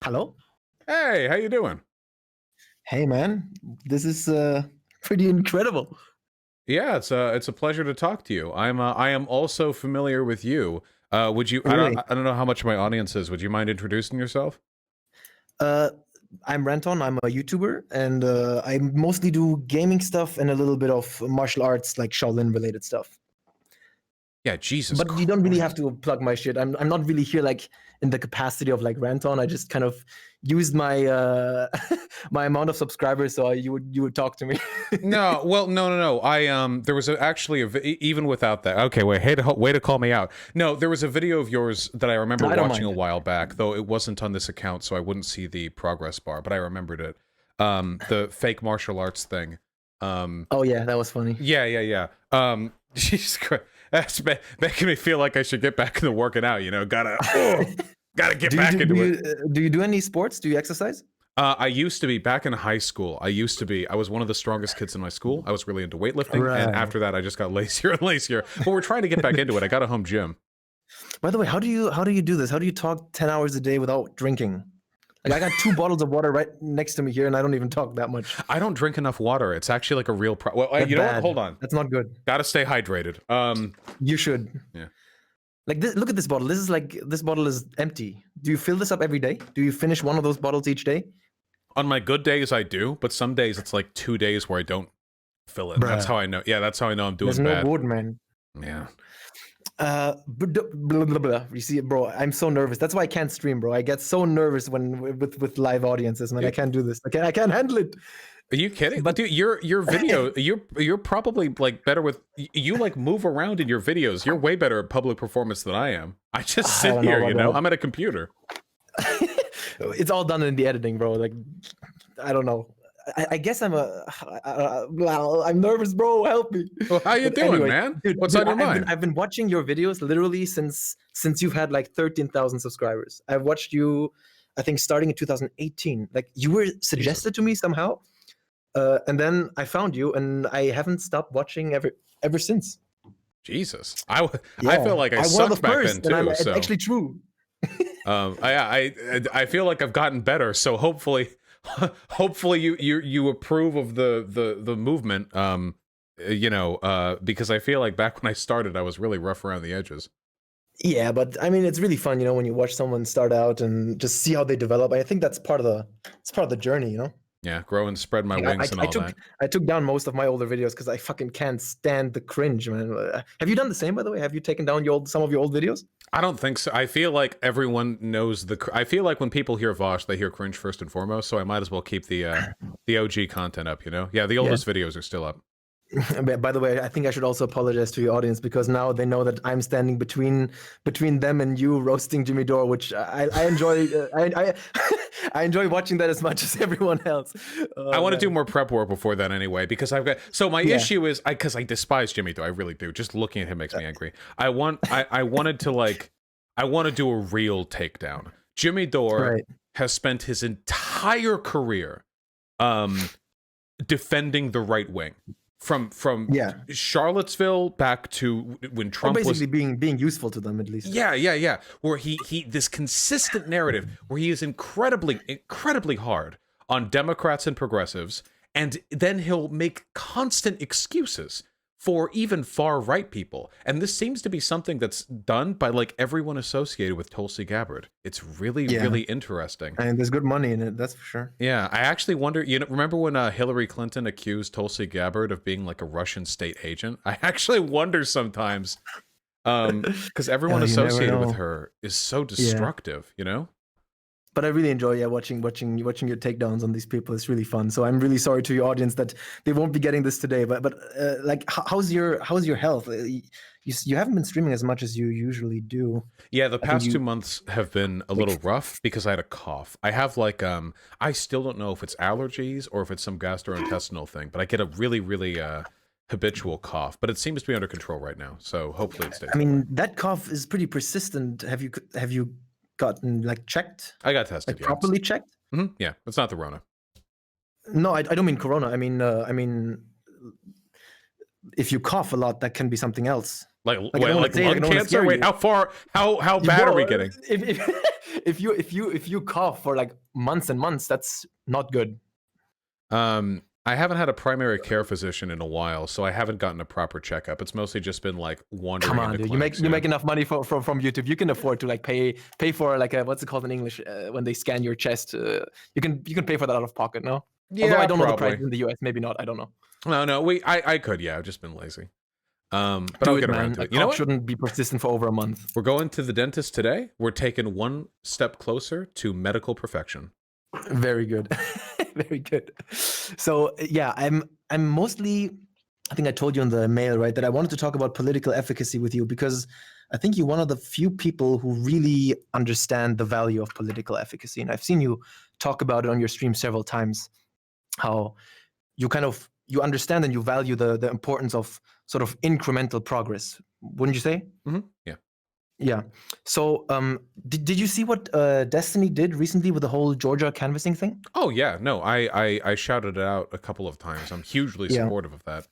Hello? Hey, how you doing? Hey, man. This is pretty incredible. Yeah, it's a pleasure to talk to you. I am also familiar with you. Would you? Really? I don't know how much my audience is. Would you mind introducing yourself? Uh, I'm Ranton. I'm a YouTuber, and I mostly do gaming stuff and a little bit of martial arts, like Shaolin related stuff. Yeah, Jesus But you don't really have Christ. to plug my shit. I'm not really here like in the capacity of like Ranton. I just kind of used my my amount of subscribers, so you would talk to me. No, well, no. There was actually even without that. Okay, wait, way to call me out. No, there was a video of yours that I remember I don't watching a mind. while back, though it wasn't on this account, so I wouldn't see the progress bar, but I remembered it. The fake martial arts thing. Oh yeah, that was funny. Yeah. Jesus Christ. That's making me feel like I should get back into working out, you know, gotta get Do you back do, into it. do you do any sports? Do you exercise? I used to be, back in high school, I was one of the strongest kids in my school. I was really into weightlifting, and Right. after that, I just got lazier and lazier. But we're trying to get back into it. I got a home gym. By the way, how do you do this? How do you talk 10 hours a day without drinking? Like I got 2 bottles of water right next to me here, and I don't even talk that much. I don't drink enough water. It's actually like a real problem. Well, That's you know what? bad. Hold on. That's not good. Gotta stay hydrated. You should. Yeah. Like this, look at this bottle. This bottle is empty. Do you fill this up every day? Do you finish one of those bottles each day? On my good days, I do, but some days it's like 2 days where I don't fill it. That's Bruh. how I know. Yeah, that's how I know I'm doing There's bad. no good, man. Yeah. Blah, blah, blah, blah. You see, bro, I'm so nervous. That's why I can't stream, bro. I get so nervous when with live audiences, man. I can't do this. I can't handle it. Are you kidding? But- But dude, your video, you're probably like better with you like move around in your videos. You're way better at public performance than I am. I just I sit don't know here, about you know. that. I'm at a computer. It's all done in the editing, bro. Like, I don't know. I guess I'm nervous, bro. Help me. Well, how you But doing, anyway, man? dude, What's on your I've been, mind? I've been watching your videos literally since you've had like 13,000 subscribers. I've watched you, I think, starting in 2018. Like you were suggested to me somehow, and then I found you, and I haven't stopped watching ever since. Jesus, I Yeah. feel like I I'm one sucked of the back first, then and too. it's So actually true. I feel like I've gotten better. So hopefully, hopefully you approve of the movement. You know, because I feel like back when I started, I was really rough around the edges. Yeah, but I mean, it's really fun, when you watch someone start out and just see how they develop. I think that's part of the journey, you know. Yeah, grow and spread my Like, wings and all that. I took down most of my older videos because I fucking can't stand the cringe, man. Have you done the same, by the way? Have you taken down some of your old videos? I don't think so. I feel like everyone knows I feel like when people hear Vosh, they hear cringe first and foremost. So I might as well keep the OG content up. You know, yeah, the oldest videos are still up. By the way, I think I should also apologize to your audience because now they know that I'm standing between them and you roasting Jimmy Dore, which I enjoy. I enjoy watching that as much as everyone else. I want to do more prep work before that anyway, because I've got. So my Yeah. issue is because I despise Jimmy Dore. I really do. Just looking at him makes me angry. I wanted to I want to do a real takedown. Jimmy Dore Right. has spent his entire career defending the right wing. From Yeah. Charlottesville back to when Or Trump was basically being useful to them at least. yeah. Where he this consistent narrative where he is incredibly hard on Democrats and progressives, and then he'll make constant excuses for even far right people. And this seems to be something that's done by like everyone associated with Tulsi Gabbard. It's really interesting. And there's good money in it, that's for sure. Yeah, I actually wonder, remember when Hillary Clinton accused Tulsi Gabbard of being like a Russian state agent? I actually wonder sometimes, because everyone You never associated with know. her is so destructive, you know? But I really enjoy watching your takedowns on these people. It's really fun. So I'm really sorry to your audience that they won't be getting this today. But like, how's your health? You haven't been streaming as much as you usually do. Yeah, the past 2 months have been a little rough because I had a cough. I have like I still don't know if it's allergies or if it's some gastrointestinal thing, but I get a really habitual cough. But it seems to be under control right now. So hopefully it stays. I mean, that cough is pretty persistent. Have you gotten like checked? I got tested. Like properly checked? Yeah, it's not the Rona. No, I don't mean Corona. I mean if you cough a lot, that can be something else. Like I don't wanna say it, I lung don't wanna cancer? scare Wait, you. how bad are we getting? If you cough for like months and months, that's not good. I haven't had a primary care physician in a while, so I haven't gotten a proper checkup. It's mostly just been like wandering. Come on, into dude. clinics, You make enough money from YouTube. You can afford to like pay for like a, what's it called in English, when they scan your chest. You can pay for that out of pocket, no? Yeah, Although I don't know the probably. price in the US, maybe not. I don't know. No, I could, yeah. I've just been lazy. But Do I'll it, get man. around to A it. You know cough what? shouldn't be persistent for over a month. We're going to the dentist today. We're taking one step closer to medical perfection. Very good. Very good. So yeah, I'm mostly, I think I told you in the mail, right, that I wanted to talk about political efficacy with you because I think you're one of the few people who really understand the value of political efficacy. And I've seen you talk about it on your stream several times, how you you understand and you value the importance of sort of incremental progress. Wouldn't you say? Mm-hmm. Yeah. Yeah. So, did you see what Destiny did recently with the whole Georgia canvassing thing? Oh yeah, no, I shouted it out a couple of times. I'm hugely Yeah. supportive of that.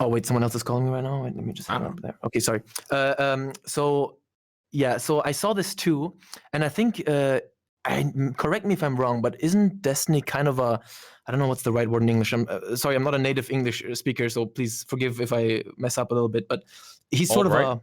Oh wait, someone else is calling me right now. Wait, let me just hang up there. Okay, sorry. So yeah, so I saw this too, and I think correct me if I'm wrong, but isn't Destiny kind of a, I don't know what's the right word in English. I'm sorry, I'm not a native English speaker, so please forgive if I mess up a little bit. But he's sort of a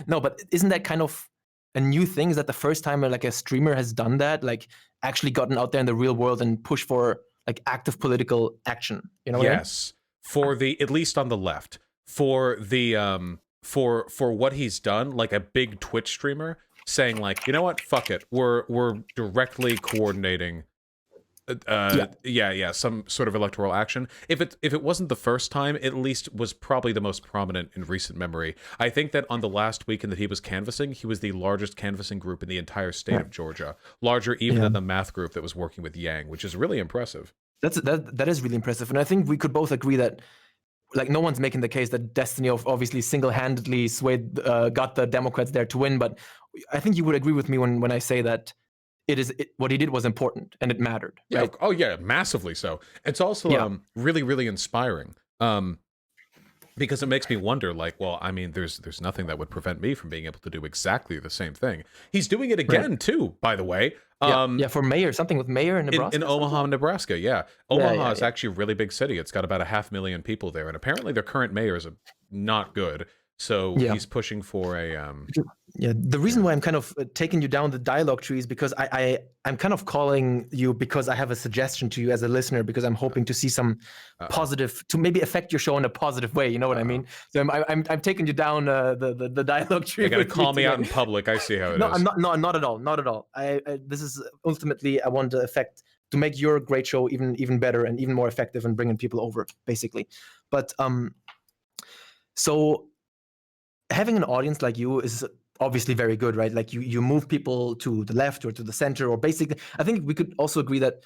no, but isn't that kind of a new thing? Is that the first time like a streamer has done that, like actually gotten out there in the real world and pushed for like active political action? You know? Yes, for the, at least on the left, for the for what he's done, like a big Twitch streamer saying like, you know what, fuck it, we're directly coordinating. Some sort of electoral action. If it wasn't the first time, at least was probably the most prominent in recent memory. I think that on the last weekend that he was canvassing, he was the largest canvassing group in the entire state of Georgia, larger even than the math group that was working with Yang, which is really impressive. That is really impressive, and I think we could both agree that like no one's making the case that Destiny obviously single-handedly got the Democrats there to win, but I think you would agree with me when I say that what he did was important and it mattered. Yeah. Right? Oh yeah, massively so. It's also really, really inspiring. Because it makes me wonder, like, well, I mean, there's nothing that would prevent me from being able to do exactly the same thing. He's doing it again too, by the way. For mayor, something with mayor in Nebraska. In Omaha, Nebraska, yeah. Omaha is actually a really big city. It's got about 500,000 people there, and apparently their current mayor is not good. So he's pushing for a the reason why I'm kind of taking you down the dialogue tree is because I'm kind of calling you because I have a suggestion to you as a listener, because I'm hoping to see some positive, to maybe affect your show in a positive way. You know what I mean? So I'm taking you down the dialogue tree. You're gonna call me out in public. I see how it is. I'm not. No, not at all. Not at all. This is ultimately I want to make your great show even better and even more effective and bringing people over, basically. But so having an audience like you is obviously very good, right? Like you move people to the left or to the center, or basically, I think we could also agree that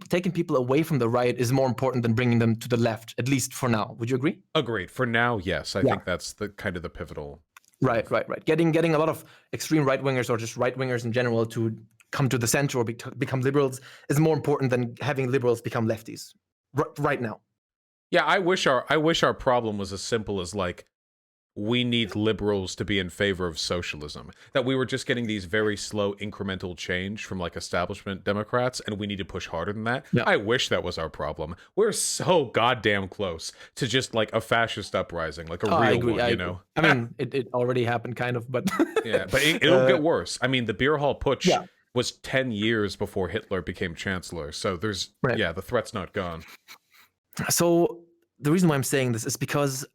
taking people away from the right is more important than bringing them to the left, at least for now. Would you agree? Agreed. For now, yes. I think that's the kind of the pivotal. Right. Getting a lot of extreme right wingers or just right wingers in general to come to the center or become liberals is more important than having liberals become lefties right now. Yeah, I wish our problem was as simple as like, we need liberals to be in favor of socialism. That we were just getting these very slow incremental change from like establishment Democrats, and we need to push harder than that. Yeah. I wish that was our problem. We're so goddamn close to just like a fascist uprising, like a real one, you know? I mean, it already happened kind of, but... yeah, but it'll get worse. I mean, the beer hall putsch was 10 years before Hitler became chancellor. So there's, the threat's not gone. So the reason why I'm saying this is because...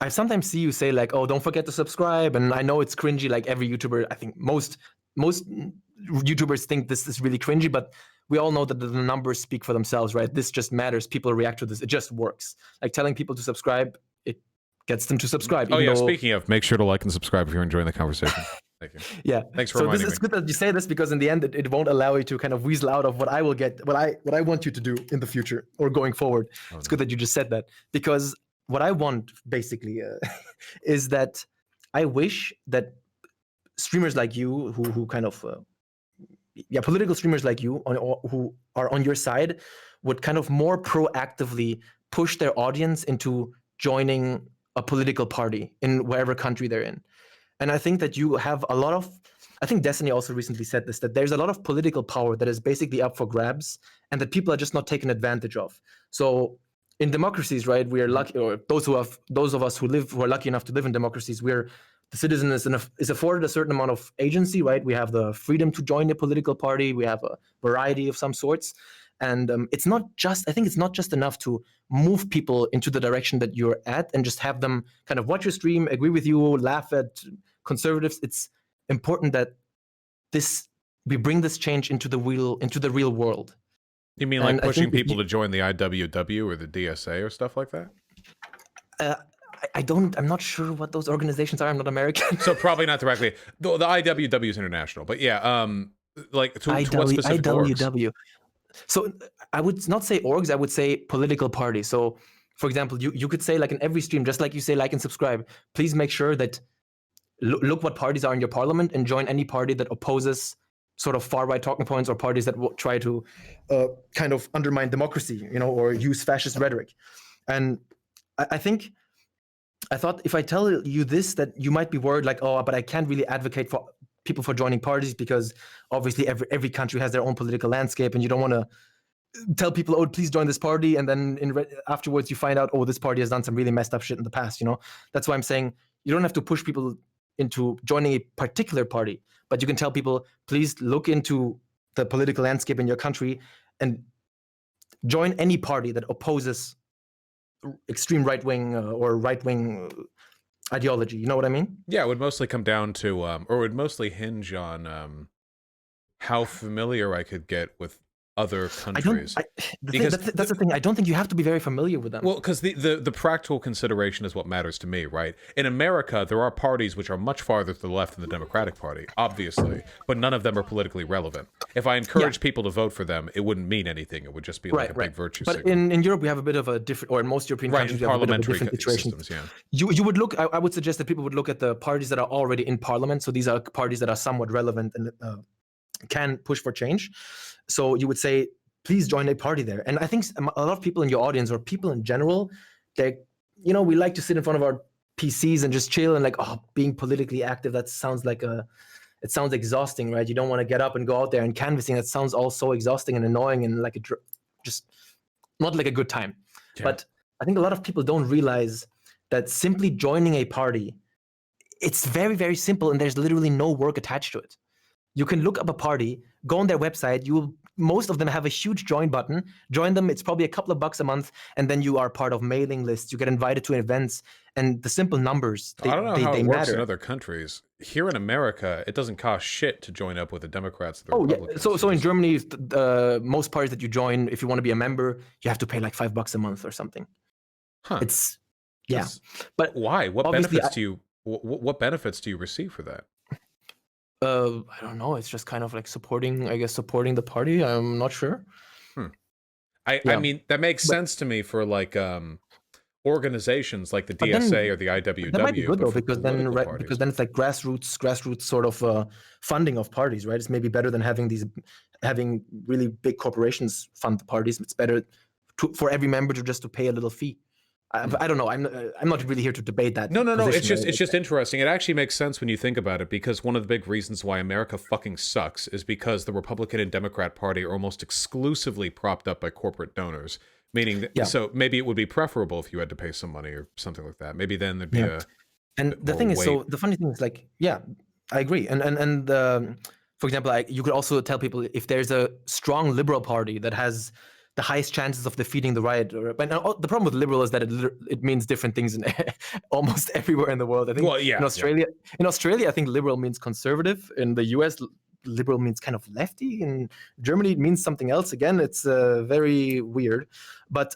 I sometimes see you say like, oh, don't forget to subscribe. And I know it's cringy, like every YouTuber, I think most YouTubers think this is really cringy, but we all know that the numbers speak for themselves, right? This just matters. People react to this. It just works. Like telling people to subscribe, it gets them to subscribe. Oh yeah, speaking of, make sure to like and subscribe if you're enjoying the conversation. Thank you. Yeah. Thanks for reminding me. It's good that you say this, because in the end, it won't allow you to kind of weasel out of what I will get, what I want you to do in the future or going forward. It's good that you just said that, because what I want basically is that I wish that streamers like you, who kind of, political streamers like you, who are on your side, would kind of more proactively push their audience into joining a political party in wherever country they're in. And I think that you have a lot of, I think Destiny also recently said this, that there's a lot of political power that is basically up for grabs and that people are just not taken advantage of. So in democracies, right, we are lucky, or those of us who are lucky enough to live in democracies, the citizen is afforded a certain amount of agency, right? We have the freedom to join a political party. We have a variety of some sorts. And it's not just, I think it's not just enough to move people into the direction that you're at and just have them kind of watch your stream, agree with you, laugh at conservatives. It's important that we bring this change into the real world. You mean like pushing people to join the IWW or the DSA or stuff like that? I'm not sure what those organizations are. I'm not American. So probably not directly. The IWW is international, but yeah, like to what specific IWW. orgs? So I would not say orgs, I would say political parties. So for example, you could say, like in every stream, just like you say like and subscribe, please make sure that look what parties are in your parliament and join any party that opposes sort of far-right talking points or parties that will try to kind of undermine democracy, or use fascist rhetoric. And I thought if I tell you this, that you might be worried like, oh, but I can't really advocate for people for joining parties because obviously every country has their own political landscape, and you don't want to tell people, oh, please join this party, and then afterwards you find out, oh, this party has done some really messed up shit in the past. That's why I'm saying you don't have to push people into joining a particular party, but you can tell people, please look into the political landscape in your country and join any party that opposes extreme right-wing or right-wing ideology. You know what I mean? Yeah, it would mostly come down to, or it would mostly hinge on how familiar I could get with other countries. That's the thing. I don't think you have to be very familiar with them. Well, because the practical consideration is what matters to me, right? In America, there are parties which are much farther to the left than the Democratic Party, obviously, but none of them are politically relevant. If I encourage people to vote for them, it wouldn't mean anything. It would just be like a big virtue signal. But in Europe, we have a bit of a different, or in most European countries, we have a bit of a different situation. Systems, yeah. You would look, I would suggest that people would look at the parties that are already in parliament. So these are parties that are somewhat relevant and can push for change. So you would say, please join a party there. And I think a lot of people in your audience, or people in general, we like to sit in front of our PCs and just chill and like, oh, being politically active, it sounds exhausting, right? You don't want to get up and go out there and canvassing. That sounds all so exhausting and annoying and like just not like a good time. Yeah. But I think a lot of people don't realize that simply joining a party, it's very, very simple, and there's literally no work attached to it. You can look up a party, go on their website. Most of them have a huge join button. Join them. It's probably a couple of bucks a month, and then you are part of mailing lists. You get invited to events, and the simple numbers. I don't know how it works in other countries. Here in America, it doesn't cost shit to join up with the Democrats. Oh yeah. So in Germany, most parties that you join, if you want to be a member, you have to pay like $5 a month or something. Huh. But why? What benefits do you? What benefits do you receive for that? I don't know. It's just kind of like supporting the party. I'm not sure. I mean, that makes sense to me for like organizations like the DSA or the IWW. That might be good though, because then it's like grassroots sort of funding of parties, right? It's maybe better than having really big corporations fund the parties. It's better for every member to pay a little fee. I don't know. I'm not really here to debate that. No. It's just interesting. It actually makes sense when you think about it, because one of the big reasons why America fucking sucks is because the Republican and Democrat Party are almost exclusively propped up by corporate donors. Meaning, so maybe it would be preferable if you had to pay some money or something like that. Maybe then there'd be a. And the thing is, so the funny thing is, like, yeah, I agree. And for example, you could also tell people if there's a strong liberal party that has the highest chances of defeating the right. But the problem with liberal is that it means different things in almost everywhere in the world. I think in Australia, I think liberal means conservative. In the US, liberal means kind of lefty. In Germany, it means something else. Again, it's very weird. But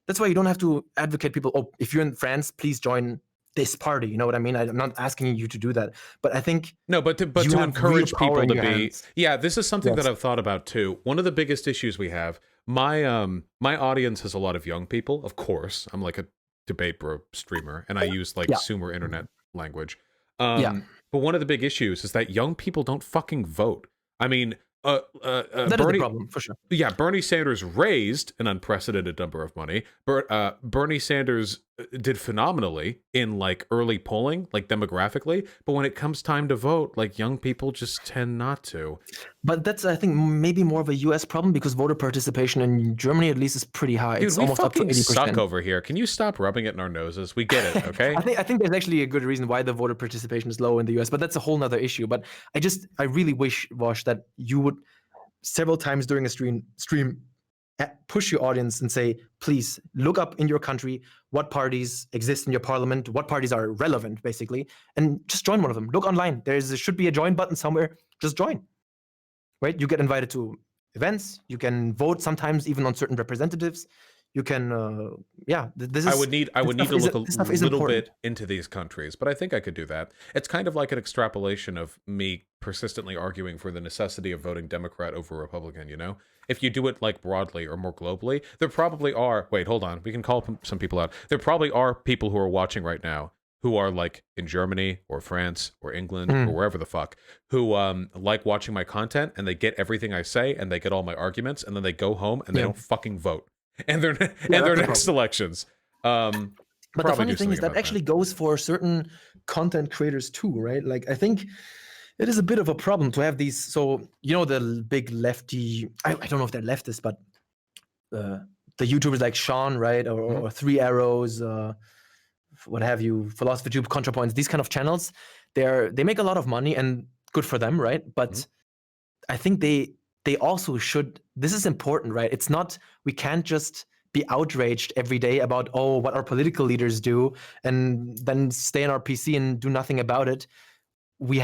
that's why you don't have to advocate people. Oh, if you're in France, please join this party. You know what I mean? I'm not asking you to do that, but I think but to encourage people to be this is something that I've thought about too. One of the biggest issues we have, my audience has a lot of young people, of course. I'm like a debate bro streamer, and I use like Sumer internet language. But one of the big issues is that young people don't fucking vote. I mean, That is the Bernie, problem for sure. yeah, Bernie Sanders raised an unprecedented number of money. Bernie Sanders did phenomenally in like early polling, like demographically. But when it comes time to vote, like young people just tend not to. But that's, I think, maybe more of a US problem because voter participation in Germany, at least, is pretty high. Dude, It's we almost up to fucking 80%. suck over here. Can you stop rubbing it in our noses? We get it, okay? I think there's actually a good reason why the voter participation is low in the US, but that's a whole nother issue. But I really wish, Vosh, that you would several times during a stream push your audience and say, please look up in your country what parties exist in your parliament, what parties are relevant, basically, and just join one of them. Look online. There should be a join button somewhere. Just join. Right? You get invited to events. You can vote sometimes even on certain representatives. You can, this is. I would need to look a little important. bit into these countries, but I think I could do that. It's kind of like an extrapolation of me persistently arguing for the necessity of voting Democrat over Republican, you know? If you do it like broadly or more globally, there probably are, wait, hold on, we can call some people out. There probably are people who are watching right now who are like in Germany or France or England or wherever the fuck, who like watching my content and they get everything I say and they get all my arguments and then they go home and they don't fucking vote. And their next elections. But the funny thing is that actually goes for certain content creators too, right? Like I think it is a bit of a problem to have these. So you know the big lefty. I don't know if they're leftists, but the YouTubers like Sean, right, or Three Arrows, what have you, Philosophy Tube, ContraPoints. These kind of channels, they make a lot of money and good for them, right? But I think they also should. This is important, right? It's not, we can't just be outraged every day about, oh, what our political leaders do and then stay in our PC and do nothing about it. We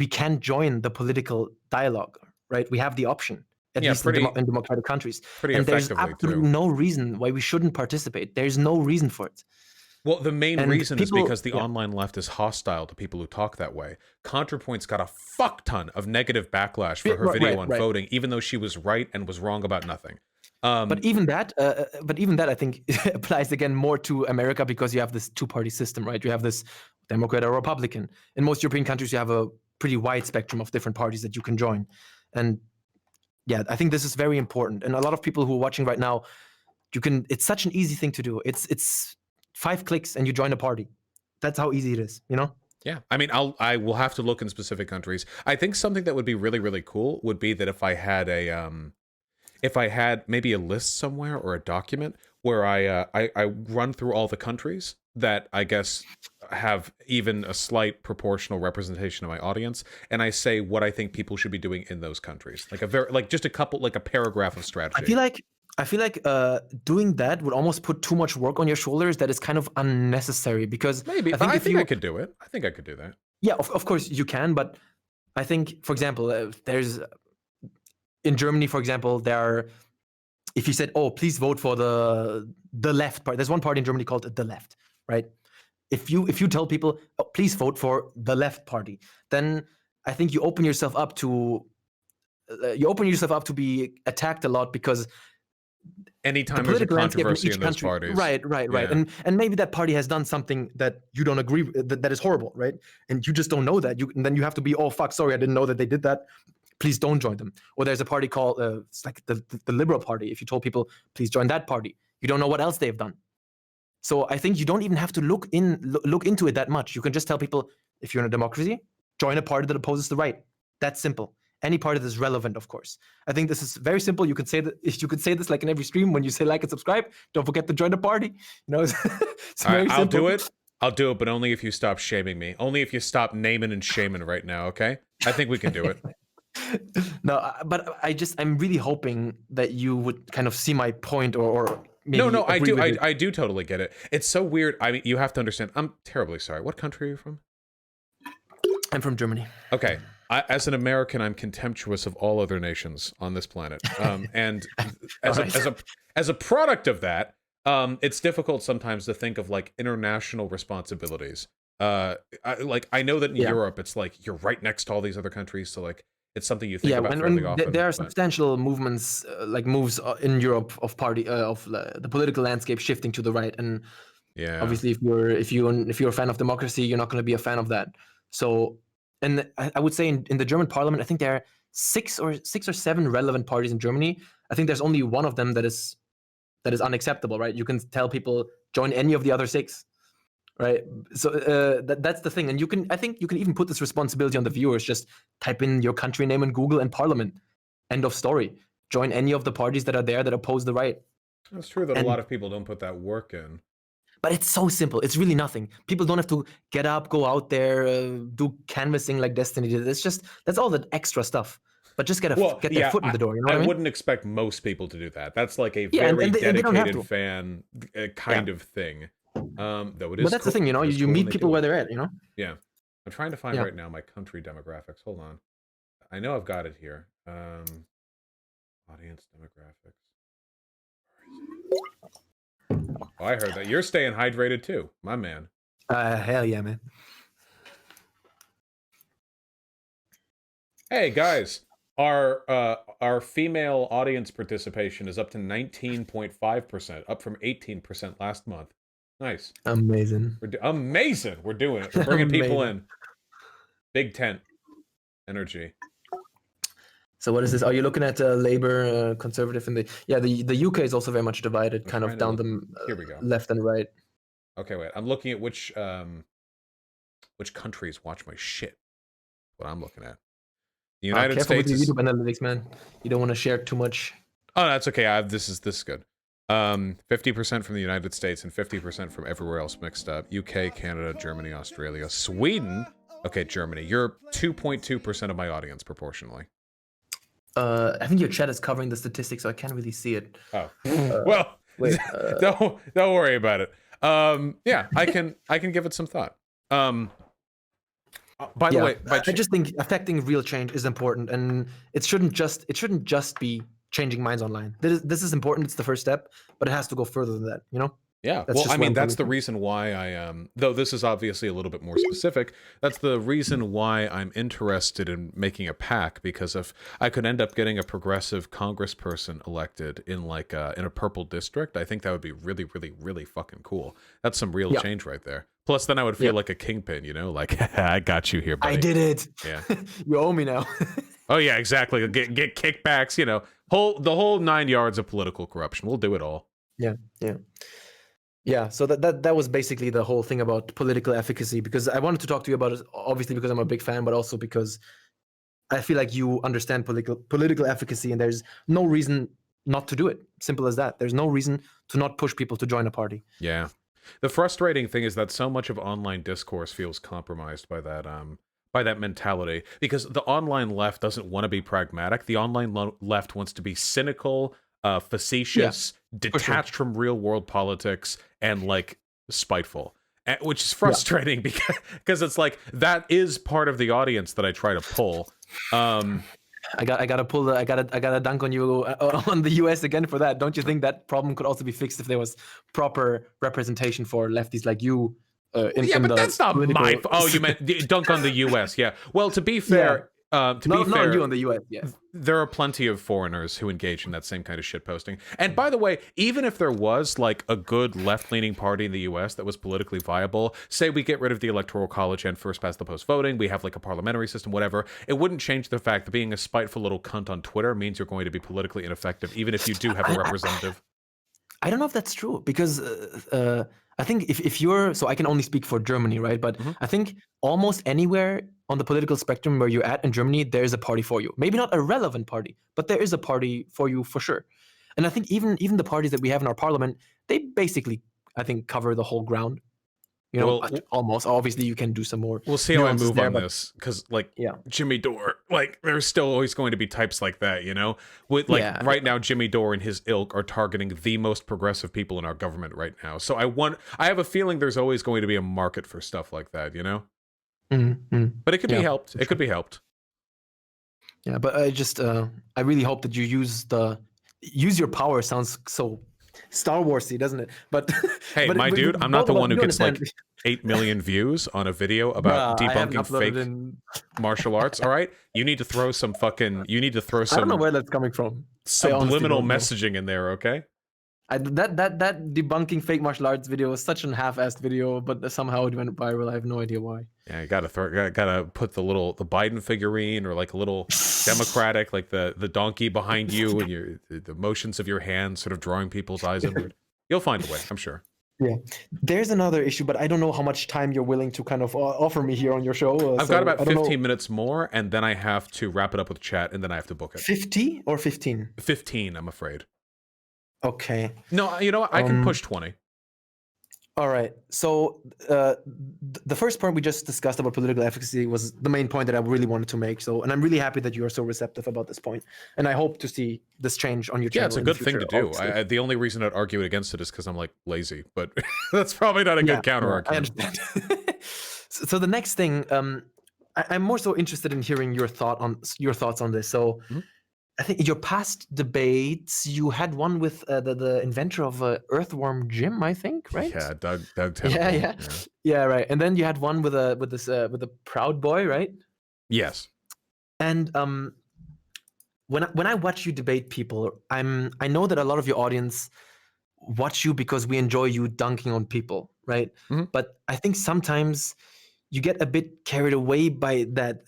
can join the political dialogue, right? We have the option, at least in democratic countries. And there's absolutely no reason why we shouldn't participate. There's no reason for it. Well, the main reason is because the online left is hostile to people who talk that way. ContraPoints got a fuck ton of negative backlash for her video on voting, even though she was right and was wrong about nothing. But even that, I think applies again more to America because you have this two-party system, right? You have this Democrat or Republican. In most European countries, you have a pretty wide spectrum of different parties that you can join. And yeah, I think this is very important. And a lot of people who are watching right now, it's such an easy thing to do. It's 5 clicks and you join a party. That's how easy it is, you know? Yeah, I mean, I will have to look in specific countries. I think something that would be really, really cool would be that if I had maybe a list somewhere or a document where I run through all the countries that I guess have even a slight proportional representation of my audience, and I say what I think people should be doing in those countries, like a paragraph of strategy. I feel like doing that would almost put too much work on your shoulders that is kind of unnecessary because maybe I think I could do it. I think I could do that. Yeah, of course you can, but I think, for example, there's in Germany, for example, if you said, oh, please vote for the left party, there's one party in Germany called the left, right? If you tell people, oh, please vote for the left party, then I think you open yourself up to be attacked a lot because anytime there's a controversy in those parties. Right. Yeah. And maybe that party has done something that you don't agree with, that is horrible, right? And you just don't know that. And then you have to be, oh, fuck, sorry, I didn't know that they did that. Please don't join them. Or there's a party called, it's like the Liberal Party. If you told people, please join that party, you don't know what else they've done. So I think you don't even have to look into it that much. You can just tell people, if you're in a democracy, join a party that opposes the right. That's simple. Any party that is relevant, of course. I think this is very simple. You could say this like in every stream when you say like and subscribe. Don't forget to join the party. You know, it's very simple. I'll do it, but only if you stop shaming me. Only if you stop naming and shaming right now. Okay, I think we can do it. No, but I'm really hoping that you would kind of see my point or maybe no, I do. I do totally get it. It's so weird. I mean, you have to understand. I'm terribly sorry. What country are you from? I'm from Germany. Okay. As an American, I'm contemptuous of all other nations on this planet. And as a product of that, it's difficult sometimes to think of like international responsibilities. I know that in Europe, it's like you're right next to all these other countries, so like it's something you think about fairly often. There are substantial movements, moves in Europe of the political landscape shifting to the right, and obviously, if you're a fan of democracy, you're not going to be a fan of that. So. And I would say in the German parliament, I think six or seven relevant parties in Germany. I think there's only one of them that is unacceptable, right? You can tell people join any of the other six, right? So that's the thing, and I think you can even put this responsibility on the viewers. Just type in your country name in Google and Parliament. End of story. Join any of the parties that are there that oppose the right. It's true that a lot of people don't put that work in. But it's so simple. It's really nothing. People don't have to get up, go out there, do canvassing like Destiny did. That's all the extra stuff. But just get their foot in the door. You know what I mean? Wouldn't expect most people to do that. That's like a very dedicated fan kind of thing. Though it is. But that's the thing, you know. You meet people where they're at, you know. Yeah, I'm trying to find right now my country demographics. Hold on, I know I've got it here. Audience demographics. Oh, I heard that you're staying hydrated too, my man. Hell yeah, man. Hey guys, our female audience participation is up to 19.5%, up from 18% last month. Nice. Amazing. Amazing. We're doing it. We're bringing people in. Big tent energy. So what is this? Are you looking at Labour, Conservative, and the UK is also very much divided, kind of down the here we go. Left and right. Okay, wait. I'm looking at which countries watch my shit. What I'm looking at. The United States. With your YouTube analytics, man. You don't want to share too much. Oh, that's okay. This is good. 50% from the United States and 50% from everywhere else mixed up. UK, Canada, Germany, Australia, Sweden. Okay, Germany. You're 2.2% of my audience proportionally. I think your chat is covering the statistics, so I can't really see it. Oh, well, wait, don't worry about it. Yeah, I can give it some thought. By the way, I just think affecting real change is important, and it shouldn't just be changing minds online. This is important. It's the first step, but it has to go further than that. You know. Yeah, well, I mean, that's the reason why I though this is obviously a little bit more specific, that's the reason why I'm interested in making a PAC, because if I could end up getting a progressive congressperson elected in like in a purple district, I think that would be really, really, really fucking cool. That's some real change right there. Plus, then I would feel like a kingpin, you know, like I got you here, buddy. I did it. Yeah, you owe me now. Oh yeah, exactly. Get kickbacks, you know, the whole 9 yards of political corruption. We'll do it all. Yeah, so that was basically the whole thing about political efficacy, because I wanted to talk to you about it, obviously because I'm a big fan, but also because I feel like you understand political efficacy, and there's no reason not to do it. Simple as that. There's no reason to not push people to join a party. Yeah. The frustrating thing is that so much of online discourse feels compromised by that mentality, because the online left doesn't want to be pragmatic. The online left wants to be cynical, facetious, detached from real world politics, and like spiteful, which is frustrating because it's like that is part of the audience that I try to pull. I gotta dunk on you on the US again for that. Don't you think that problem could also be fixed if there was proper representation for lefties like you? But that's not my. Oh, you meant dunk on the US? Yeah. Well, to be fair. Not you on the US, yes. There are plenty of foreigners who engage in that same kind of shit posting. And by the way, even if there was like a good left-leaning party in the US that was politically viable, say we get rid of the Electoral College and first past the post voting, we have like a parliamentary system, whatever, it wouldn't change the fact that being a spiteful little cunt on Twitter means you're going to be politically ineffective, even if you do have a representative. I don't know if that's true, because I think if you're, so I can only speak for Germany, right? But I think almost anywhere on the political spectrum where you're at in Germany, there is a party for you. Maybe not a relevant party, but there is a party for you for sure. And I think even the parties that we have in our parliament, they basically, I think, cover the whole ground. You know, well, almost. Obviously, you can do some more. We'll see how I move on this, because, like, Jimmy Dore, like, there's still always going to be types like that, you know? With like right now, Jimmy Dore and his ilk are targeting the most progressive people in our government right now. So I have a feeling there's always going to be a market for stuff like that, you know? But it could be helped. It could be helped. Yeah, but I really hope that you use your power. Sounds so Star Warsy, doesn't it? But hey, dude, I'm not the one who gets like 8 million views on a video about debunking fake martial arts. All right, you need to throw some I don't know where that's coming from. Subliminal messaging in there, okay? That debunking fake martial arts video was such an half-assed video, but somehow it went viral. I have no idea why. Yeah, you gotta put the Biden figurine or like a little Democratic, like the donkey behind you and the motions of your hands sort of drawing people's eyes inward. You'll find a way, I'm sure. Yeah, there's another issue, but I don't know how much time you're willing to kind of offer me here on your show. I've got about 15 minutes more, and then I have to wrap it up with chat, and then I have to book it. 50 or 15? 15, I'm afraid. Okay. No, you know what? I can push 20. All right. So the first point we just discussed about political efficacy was the main point that I really wanted to make. So, and I'm really happy that you are so receptive about this point, and I hope to see this change on your channel. Yeah, it's a good thing to do. The only reason I'd argue against it is because I'm like lazy, but that's probably not a good counter argument. I understand. So the next thing, I'm more so interested in hearing your thoughts on this. So. I think in your past debates, you had one with the inventor of Earthworm Jim, I think, right? Yeah, Doug Temple. Yeah, right. And then you had one with a Proud Boy, right? Yes. And when I watch you debate people, I know that a lot of your audience watch you because we enjoy you dunking on people, right? But I think sometimes you get a bit carried away by that.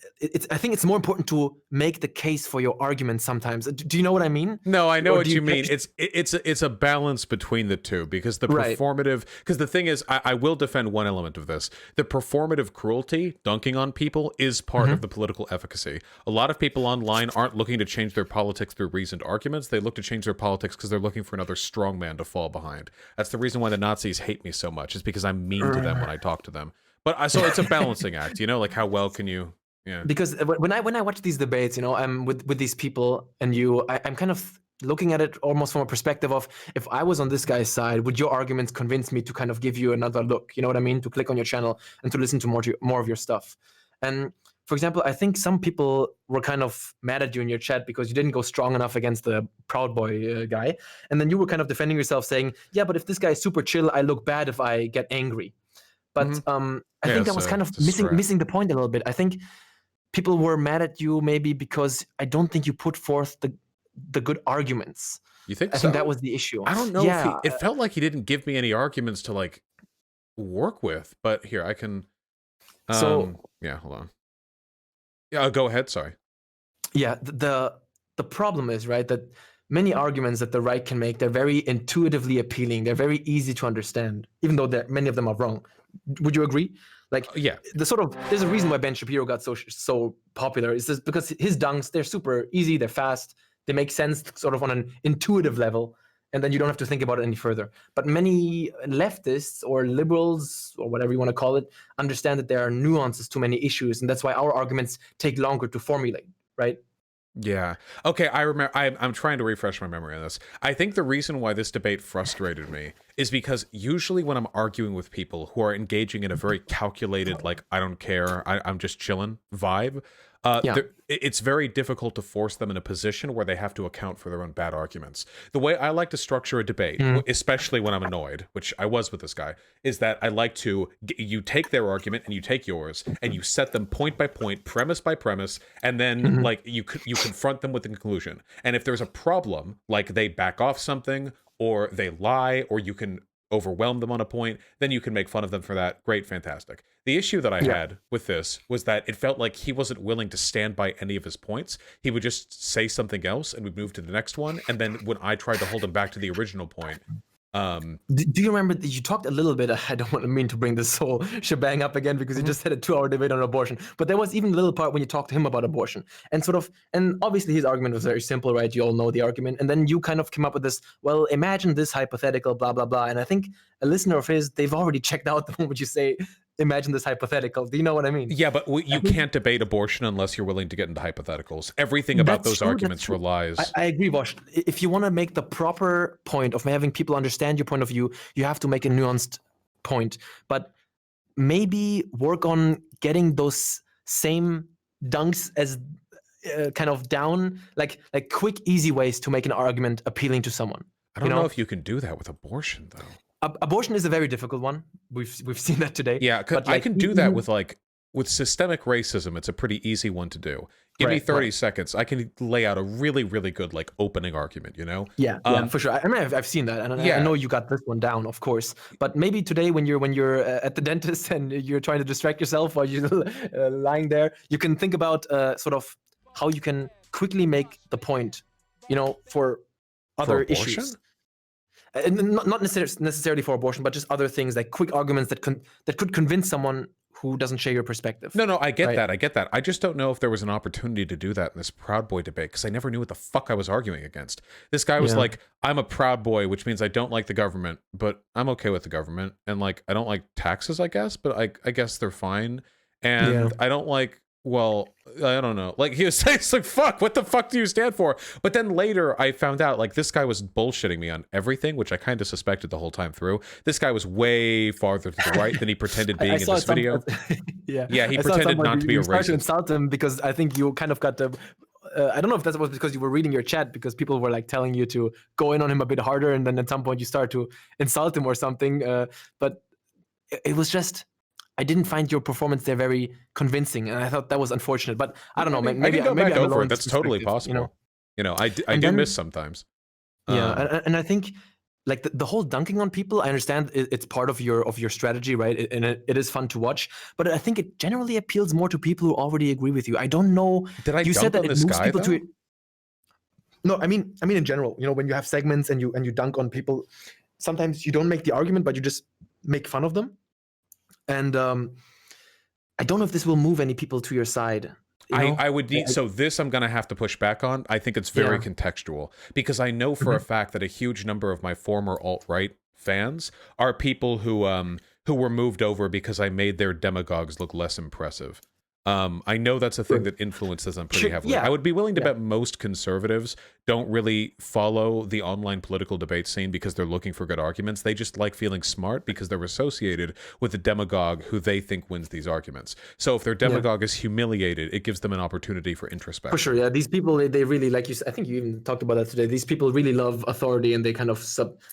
I think it's more important to make the case for your argument sometimes. Do you know what I mean? No, I know what you mean. It's a balance between the two, because the performative, because the thing is, I will defend one element of this. The performative cruelty, dunking on people, is part of the political efficacy. A lot of people online aren't looking to change their politics through reasoned arguments. They look to change their politics because they're looking for another strongman to fall behind. That's the reason why the Nazis hate me so much, is because I'm mean to them when I talk to them. But so it's a balancing act, you know, like how well can you, Because when I watch these debates, you know, I'm with these people and I'm kind of looking at it almost from a perspective of, if I was on this guy's side, would your arguments convince me to kind of give you another look? You know what I mean? To click on your channel and to listen to more of your stuff. And for example, I think some people were kind of mad at you in your chat because you didn't go strong enough against the Proud Boy guy. And then you were kind of defending yourself saying, yeah, but if this guy is super chill, I look bad if I get angry. But I think I was kind of missing the point a little bit. I think people were mad at you maybe because I don't think you put forth the good arguments. You think I think that was the issue. I don't know if it felt like he didn't give me any arguments to like work with, but here I can yeah, hold on. Yeah, go ahead, sorry. Yeah, the problem is, right, that many arguments that the right can make, they're very intuitively appealing. They're very easy to understand, even though many of them are wrong. Would you agree? Like, yeah, there's a reason why Ben Shapiro got so popular. It's just because his dunks, they're super easy, they're fast, they make sense sort of on an intuitive level, and then you don't have to think about it any further. But many leftists or liberals or whatever you want to call it understand that there are nuances to many issues, and that's why our arguments take longer to formulate, right? Yeah. Okay, I remember. I'm trying to refresh my memory on this. I think the reason why this debate frustrated me is because usually when I'm arguing with people who are engaging in a very calculated, like, I don't care, I'm just chilling vibe, it's very difficult to force them in a position where they have to account for their own bad arguments. The way I like to structure a debate, especially when I'm annoyed, which I was with this guy, is that I like to, you take their argument and you take yours, and you set them point by point, premise by premise, and then like you confront them with the conclusion. And if there's a problem, like they back off something, or they lie, or you can overwhelm them on a point, then you can make fun of them for that. Great, fantastic. The issue that I had with this was that it felt like he wasn't willing to stand by any of his points. He would just say something else and we'd move to the next one. And then when I tried to hold him back to the original point, do you remember that you talked a little bit? I don't want to mean to bring this whole shebang up again because you just had a 2-hour debate on abortion, but there was even a little part when you talked to him about abortion and obviously his argument was very simple, right? You all know the argument. And then you kind of came up with this, well, imagine this hypothetical, blah, blah, blah. And I think a listener of his, they've already checked out the moment you say, imagine this hypothetical. Do you know what I mean? Yeah, but you can't debate abortion unless you're willing to get into hypotheticals. Everything about those arguments relies. I agree, Vosh. If you want to make the proper point of having people understand your point of view, you have to make a nuanced point. But maybe work on getting those same dunks as kind of down, like quick, easy ways to make an argument appealing to someone. I don't know if you can do that with abortion, though. Abortion is a very difficult one. We've seen that today. Yeah, because I can do that with systemic racism. It's a pretty easy one to do. Give me 30 seconds. I can lay out a really, really good like opening argument, you know? Yeah, for sure. I mean, I've seen that, and I Yeah. know you got this one down, of course. But maybe today, when you're at the dentist and you're trying to distract yourself while you're lying there, you can think about sort of how you can quickly make the point, you know, for other issues. And not necessarily for abortion, but just other things, like quick arguments that could convince someone who doesn't share your perspective. No, I get that. I get that. I just don't know if there was an opportunity to do that in this Proud Boy debate, because I never knew what the fuck I was arguing against. This guy was like, I'm a Proud Boy, which means I don't like the government, but I'm okay with the government. And like, I don't like taxes, I guess, but I guess they're fine. And I don't like, well, I don't know. Like, he was saying, it's like, fuck, what the fuck do you stand for? But then later I found out, like, this guy was bullshitting me on everything, which I kind of suspected the whole time through. This guy was way farther to the right than he pretended being in this video. Yeah, he pretended not to be a racist. You started to insult him because I think you kind of got the... I don't know if that was because you were reading your chat, because people were like telling you to go in on him a bit harder, and then at some point you start to insult him or something. But it was just... I didn't find your performance there very convincing, and I thought that was unfortunate. But I don't know. Maybe go back I'm over alone. it. That's totally possible. You know, I do miss sometimes. Yeah, and I think like the whole dunking on people, I understand it's part of your strategy, right? And it is fun to watch. But I think it generally appeals more to people who already agree with you. I don't know. Did I you dunk said that on it this moves guy, people though? to? No, I mean in general. You know, when you have segments and you dunk on people, sometimes you don't make the argument, but you just make fun of them. And I don't know if this will move any people to your side. I would need, so this I'm going to have to push back on. I think it's very contextual, because I know for a fact that a huge number of my former alt-right fans are people who were moved over because I made their demagogues look less impressive. I know that's a thing that influences them pretty heavily. I would be willing to bet most conservatives don't really follow the online political debate scene because they're looking for good arguments. They just like feeling smart because they're associated with the demagogue who they think wins these arguments. So if their demagogue is humiliated, it gives them an opportunity for introspection. For sure, yeah. These people, they really, like you said, I think you even talked about that today. These people really love authority, and they kind of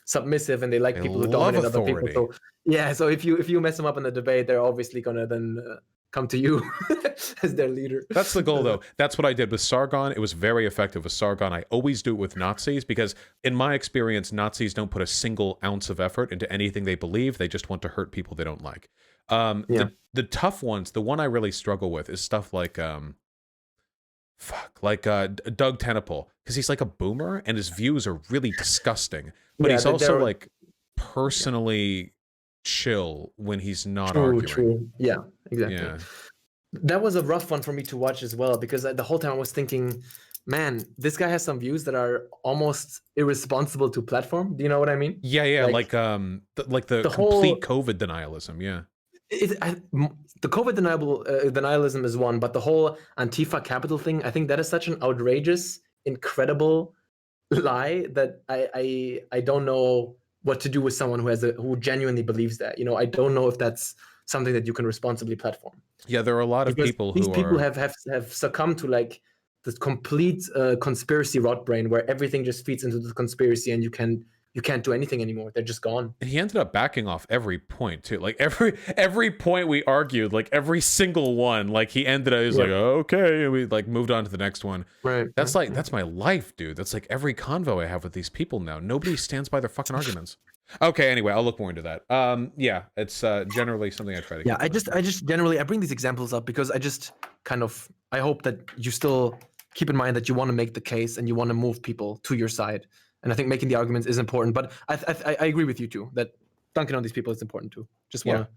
submissive, and they like people who dominate other people. So yeah, so if you mess them up in the debate, they're obviously gonna then come to you as their leader. That's the goal, though. That's what I did with Sargon. It was very effective with Sargon. I always do it with Nazis because, in my experience, Nazis don't put a single ounce of effort into anything they believe. They just want to hurt people they don't like. The tough ones, the one I really struggle with is stuff like Doug Tennepool, because he's like a boomer and his views are really disgusting. But he's also like personally chill when he's not arguing. True. Yeah, exactly. Yeah. That was a rough one for me to watch as well, because the whole time I was thinking, man, this guy has some views that are almost irresponsible to platform. Do you know what I mean? Yeah, like the complete whole, COVID denialism. Yeah. The COVID denialism is one, but the whole Antifa capital thing, I think that is such an outrageous, incredible lie that I don't know what to do with someone who genuinely believes that. You know, I don't know if that's something that you can responsibly platform. Yeah, there are a lot of people who have succumbed to like this complete conspiracy rot brain where everything just feeds into the conspiracy, and you can't do anything anymore. They're just gone. And he ended up backing off every point too. Like every point we argued, like every single one, like he ended up, he was like, oh, okay, and we like moved on to the next one. Right. That's that's my life, dude. That's like every convo I have with these people now. Nobody stands by their fucking arguments. Okay, anyway, I'll look more into that. Yeah, it's generally something I try to. Yeah, I just generally I bring these examples up because I just kind of I hope that you still keep in mind that you want to make the case and you want to move people to your side. And I think making the arguments is important, but I agree with you too that dunking on these people is important too. Just want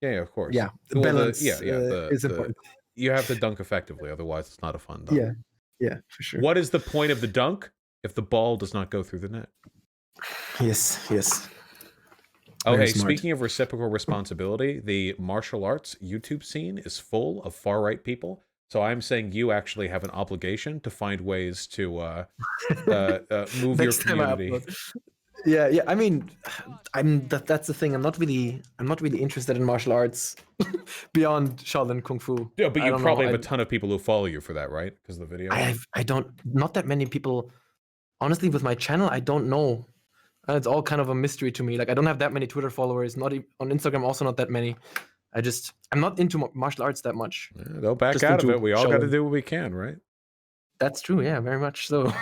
to, of course. Yeah, the balance is important. You have to dunk effectively, otherwise it's not a fun dunk. Yeah, for sure. What is the point of the dunk if the ball does not go through the net? Yes. Oh, hey, speaking of reciprocal responsibility, the martial arts YouTube scene is full of far-right people. So I'm saying you actually have an obligation to find ways to move your community. Yeah. I mean, that's the thing. I'm not really interested in martial arts beyond Shaolin Kung Fu. Yeah, but you probably have a ton of people who follow you for that, right? Because of the video. Not that many people. Honestly, with my channel, I don't know. It's all kind of a mystery to me. Like I don't have that many Twitter followers. Not even on Instagram, also not that many. I'm not into martial arts that much. Yeah, don't back Just out of into it. We all got to showing. do what we can, right? That's true. Yeah, very much so.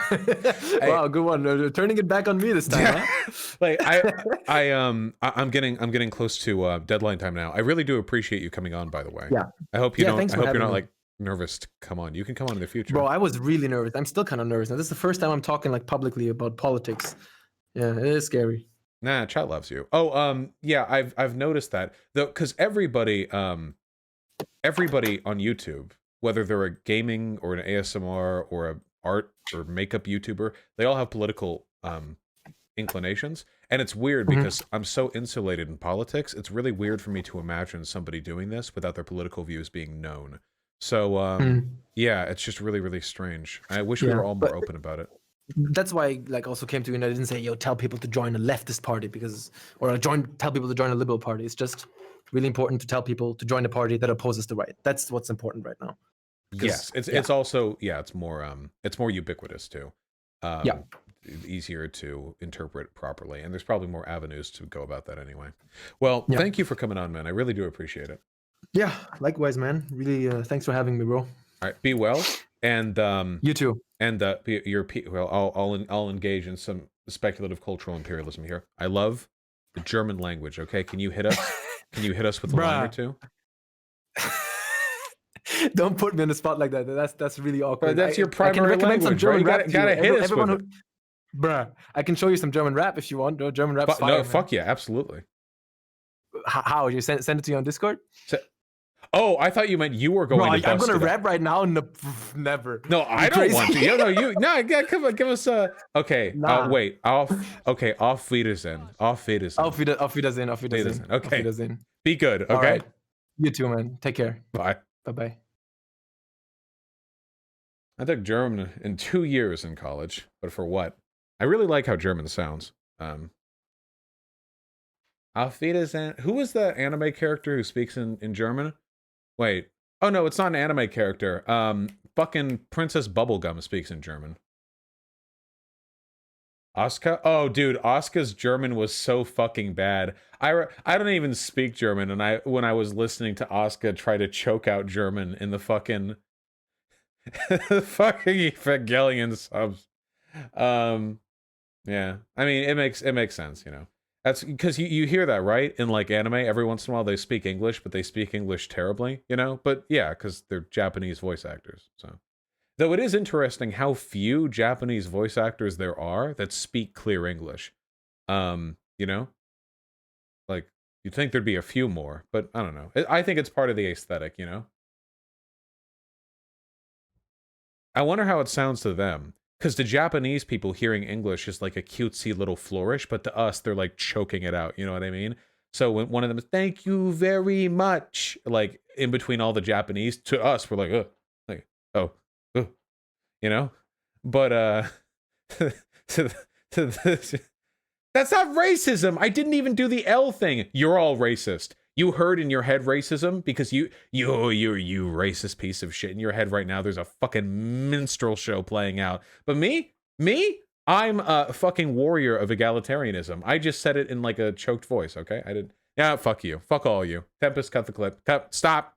Wow, good one. Turning it back on me this time, huh? Like I'm getting close to deadline time now. I really do appreciate you coming on, by the way. Yeah. I hope you don't. Thanks I for hope you're having not me. like nervous to come on. You can come on in the future. Bro, I was really nervous. I'm still kind of nervous. Now, this is the first time I'm talking like publicly about politics. Yeah, it is scary. Nah, chat loves you. Oh, yeah, I've noticed that though, because everybody on YouTube, whether they're a gaming or an ASMR or a art or makeup YouTuber, they all have political inclinations, and it's weird because I'm so insulated in politics. It's really weird for me to imagine somebody doing this without their political views being known. So yeah, it's just really, really strange. I wish we were all more open about it. That's why I like also came to you and I didn't say, yo, tell people to join a leftist party tell people to join a liberal party. It's just really important to tell people to join a party that opposes the right. That's what's important right now. Yes, it's also it's more ubiquitous too. Easier to interpret properly, and there's probably more avenues to go about that anyway. Well, thank you for coming on, man. I really do appreciate it. Yeah, likewise, man. Really, thanks for having me, bro. All right, be well, and you too. And I'll engage in some speculative cultural imperialism here. I love the German language. Okay, can you hit us? Can you hit us with a line or two? Don't put me on the spot like that. That's really awkward. But that's your primary language, right? You gotta hit us with it. Bruh, I can show you some German rap if you want. German rap's fire, no, fuck yeah, absolutely. How? You send it to you on Discord? Oh, I thought you ment you were going to bust I'm going to rap right now. Never. No, I don't want to. No, come on, give us a... Okay, wait. Auf Wiedersehen. Auf Wiedersehen. Auf Wiedersehen. Okay. Auf Wiedersehen. Be good, okay? All right. You too, man. Take care. Bye. Bye-bye. I took German in 2 years in college, but for what? I really like how German sounds. Auf Wiedersehen. Who was the anime character who speaks in German? Wait. Oh, no, it's not an anime character. Fucking Princess Bubblegum speaks in German. Asuka? Oh, dude, Asuka's German was so fucking bad. I don't even speak German, and when I was listening to Asuka try to choke out German in the fucking... fucking Evangelion subs. Yeah. I mean, it makes sense, you know. That's because you hear that, right? In like anime, every once in a while they speak English, but they speak English terribly, you know? But yeah, because they're Japanese voice actors. So, though it is interesting how few Japanese voice actors there are that speak clear English. You know? Like, you'd think there'd be a few more, but I don't know. I think it's part of the aesthetic, you know? I wonder how it sounds to them. Because to Japanese people, hearing English is like a cutesy little flourish, but to us, they're like choking it out. You know what I mean? So when one of them is, thank you very much, like in between all the Japanese, to us, we're like, oh, you know? But, that's not racism. I didn't even do the L thing. You're all racist. You heard in your head racism because you racist piece of shit. In your head right now, there's a fucking minstrel show playing out. But me, I'm a fucking warrior of egalitarianism. I just said it in like a choked voice, okay? I did. Yeah, fuck you. Fuck all you. Tempest, cut the clip. Cut. Stop.